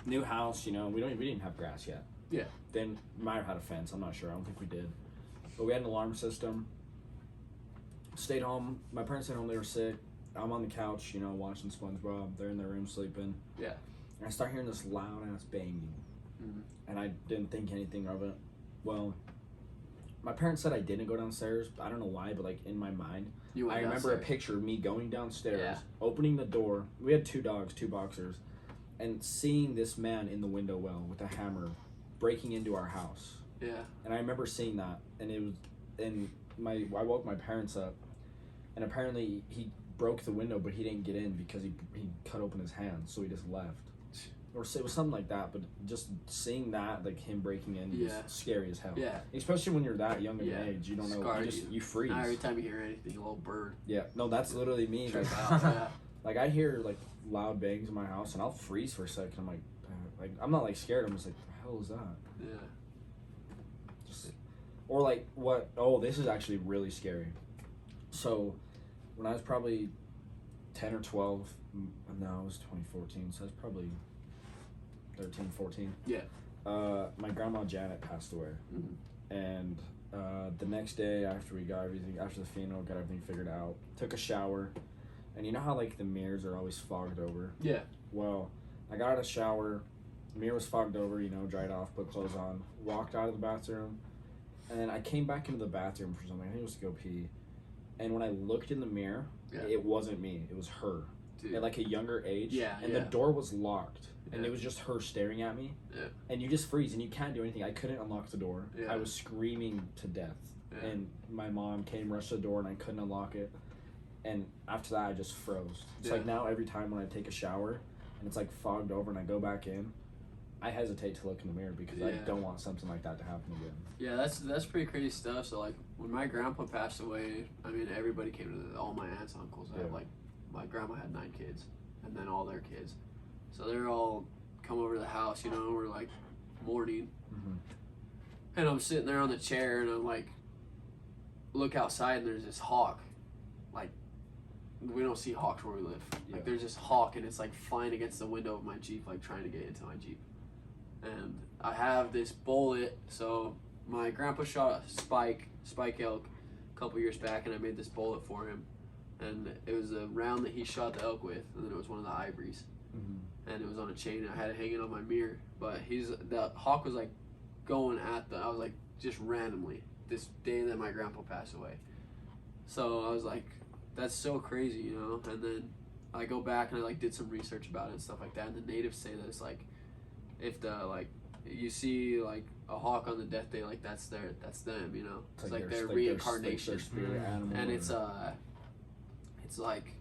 new house. You know, we didn't have grass yet. Yeah. Then we might have had a fence. I'm not sure. I don't think we did. But we had an alarm system. Stayed home. My parents stayed home. They were sick. I'm on the couch, you know, watching SpongeBob. They're in their room sleeping. Yeah. And I start hearing this loud ass banging. Mhm. And I didn't think anything of it. Well, my parents said I didn't go downstairs. I don't know why, but like in my mind, You went I remember a downstairs. picture of me going downstairs, Yeah. opening the door. We had 2 dogs, 2 boxers, and seeing this man in the window well with a hammer breaking into our house. Yeah. And I remember seeing that, and I woke my parents up, and apparently he broke the window, but he didn't get in because he cut open his hand, so he just left. Or it was something like that, but just seeing that, like him breaking in, Yeah. was scary as hell. Yeah. Especially when you're that young of Yeah. an age, you don't know, Scarred you freeze. Now every time you hear anything, a little bird. Yeah, no, that's literally me. Like, Trip out. Yeah. like I hear like loud bangs in my house, and I'll freeze for a second. I'm like I'm not like scared. I'm just like, what the hell is that? Yeah. Just, or like what? Oh, this is actually really scary. So, when I was probably 10 or 12, no, it was 2014, so I was probably 13, 14. Yeah. My grandma Janet passed away, Mhm. and the next day after the funeral, got everything figured out, took a shower, and you know how like the mirrors are always fogged over? Yeah. Well, I got out of the shower, the mirror was fogged over, you know, dried off, put clothes on, walked out of the bathroom, and then I came back into the bathroom for something. I think it was to go pee. And when I looked in the mirror, Yeah. it wasn't me. It was her. Dude. At like a younger age. Yeah, And yeah. the door was locked. And Yeah. it was just her staring at me. Yeah. And you just freeze and you can't do anything. I couldn't unlock the door. Yeah. I was screaming to death. Yeah. And my mom came, rushed the door, and I couldn't unlock it. And after that, I just froze. It's Yeah. like now every time when I take a shower and it's like fogged over and I go back in, I hesitate to look in the mirror because I Yeah. don't want something like that to happen again. Yeah, that's pretty crazy stuff. So like when my grandpa passed away, I mean everybody came to all my aunts and uncles. I have Yeah. like my grandma had 9 kids, and then all their kids. So they're all come over to the house, you know. We're like mourning, Mm-hmm. and I'm sitting there on the chair, and I'm like, look outside, and there's this hawk. Like we don't see hawks where we live. Yeah. Like there's this hawk, and it's like flying against the window of my Jeep, like trying to get into my Jeep. And I have this bullet. So my grandpa shot a spike elk a couple years back, and I made this bullet for him. And it was a round that he shot the elk with, and then it was one of the ivories, Mm-hmm. and it was on a chain. I had it hanging on my mirror, but the hawk was like going at I was like just randomly this day that my grandpa passed away. So I was like, that's so crazy, you know. And then I go back and I like did some research about it and stuff like that. And the natives say that it's like, if you see like a hawk on the death day, like that's them, you know. It's like their reincarnation. their spirit animal. And or- it's like,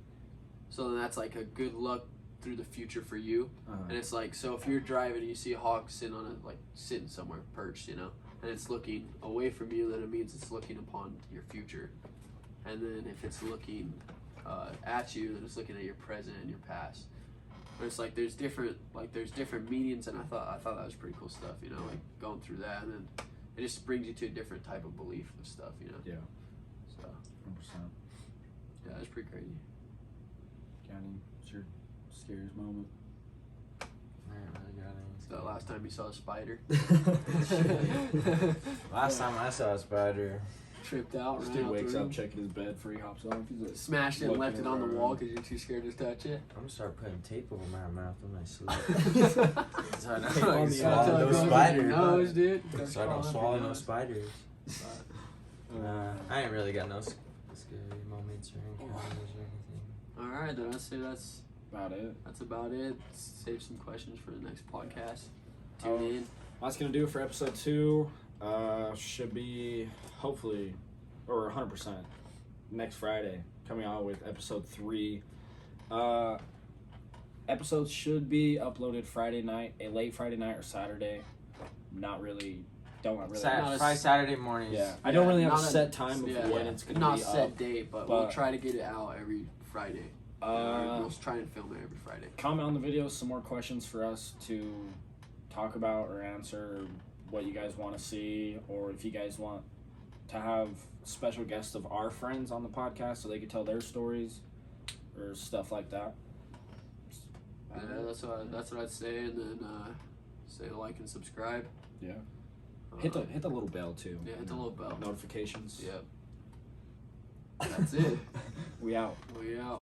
so then that's like a good luck through the future for you. uh-huh. And it's like, so if you're driving and you see a hawk sitting somewhere perched, you know, and it's looking away from you, then it means it's looking upon your future. And then if it's looking at you, then it's looking at your present and your past. But it's like there's different meanings, and I thought that was pretty cool stuff, you know, like going through that, and then it just brings you to a different type of belief of stuff, you know. Yeah. So 100%. yeah, that's pretty crazy. County, what's your scariest moment? I ain't really got any. So the last time you saw a spider, Last time I saw a spider, tripped out, This ran dude out wakes the room, up, checking his bed before he hops off. He's like, smashed it and left it looking on the around. wall because you're too scared to touch it. I'm gonna start putting tape over my mouth when I sleep. So I don't Tape on the swallow outside no of your spiders. nose, dude. So I don't swallow no spiders. I ain't really got no scary moments or encounters or anything. All right, then I'd say that's About it. about it. Save some questions for the next podcast. Oh. Tune in. That's gonna do it for episode 2. Should be hopefully or 100% next Friday coming out with episode 3. Episodes should be uploaded Friday night, a late Friday night or Saturday. Don't really. Friday, Saturday mornings. Yeah, I don't really have a not a- set time of yeah, when it's gonna not be set up. date, but we'll but- try to get it out every Friday. We'll try and film it every Friday. Comment on the video some more questions for us to talk about or answer, what you guys want to see, or if you guys want to have special guests of our friends on the podcast so they could tell their stories or stuff like that. Yeah, that's what I'd say, and then say like and subscribe. Yeah. Hit the little bell too. Yeah, hit the little bell. Notifications. Yep. That's it. We out. We out.